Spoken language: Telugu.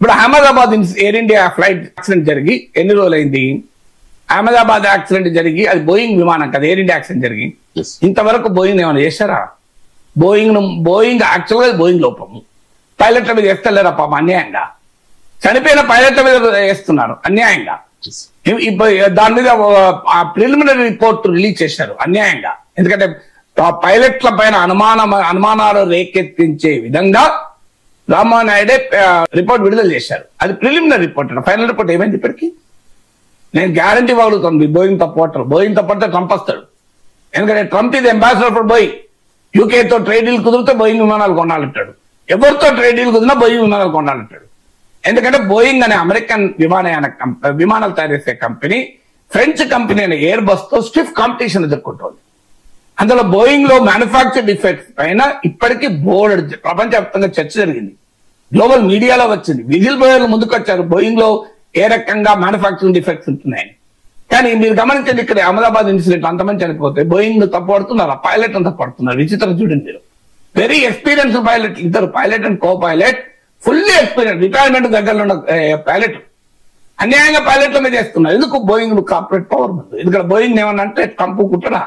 ఇప్పుడు Ahmedabad air India flight accident జరిగి ఎన్ని రోజులైంది? అహ్మదాబాద్ యాక్సిడెంట్ జరిగి అది బోయింగ్ విమానం కదా, ఎయిర్ ఇండియా యాక్సిడెంట్ జరిగి ఇంతవరకు బోయింగ్ ఏమైనా చేశారా? బోయింగ్ యాక్చువల్గా బోయింగ్ లోపము. పైలట్ల మీద వేస్తలేరా పాపం అన్యాయంగా? చనిపోయిన పైలట్ల మీద వేస్తున్నారు అన్యాయంగా. దాని మీద ప్రిలిమినరీ రిపోర్ట్ రిలీజ్ చేశారు అన్యాయంగా. ఎందుకంటే పైలట్ల పైన అనుమానాలు రేకెత్తించే విధంగా రామ్మోహన్ నాయుడే రిపోర్ట్ విడుదల చేశారు. అది ప్రిలిమినరీ రిపోర్ట్. ఫైనల్ రిపోర్ట్ ఏమైంది ఇప్పటికీ? నేను గ్యారంటీ ఇవ్వగలుగుతాను, బోయింగ్ తప్పవటం. బోయింగ్ తప్పడితే ట్రంప్ వస్తాడు. ఎందుకంటే ట్రంప్ ఇది అంబాసిడర్ ఫర్ బోయింగ్. యూకేతో ట్రేడ్ డీల్ కుదిరితే బోయింగ్ విమానాలు కొనాలంటాడు. ఎవరితో ట్రేడ్ డీల్ కుదిరినా బోయింగ్ విమానాలు కొనాలంటాడు. ఎందుకంటే బోయింగ్ అనే అమెరికన్ విమానాలు తయారు చేసే కంపెనీ ఫ్రెంచ్ కంపెనీ అనే ఎయిర్ బస్ తో స్టిఫ్ కాంపిటీషన్ ఎదుర్కొంటోంది. అందులో బోయింగ్ లో మ్యానుఫ్యాక్చర్ డిఫెక్ట్స్ పైన ఇప్పటికీ బోర్డు ప్రపంచవ్యాప్తంగా చర్చ జరిగింది. గ్లోబల్ మీడియాలో వచ్చింది. విజిల్ బ్లోయర్లు ముందుకు వచ్చారు బోయింగ్ లో ఏ రకంగా మ్యానుఫ్యాక్చరింగ్ డిఫెక్ట్స్ ఉంటున్నాయని. కానీ మీరు గమనించండి, ఇక్కడ అహ్మదాబాద్ ఇన్సిడెంట్ అంతమంది చనిపోతే బోయింగ్ తప్పడుతున్నారు, పైలట్ తప్పడుతున్నారు. విచిత్రం చూడండి మీరు. వెరీ ఎక్స్పీరియన్స్ పైలట్, ఇద్దరు pilot and co pilot, fully experience, retirement దగ్గరలో ఉన్న పైలట్ అన్యాయంగా పైలట్ల మీద చేస్తున్నారు. ఎందుకు? బోయింగ్ కార్పొరేట్ పవర్ ముందు. ఎందుకంటే బోయింగ్ ఏమన్నా అంటే ట్రంప్ కుట్టరా?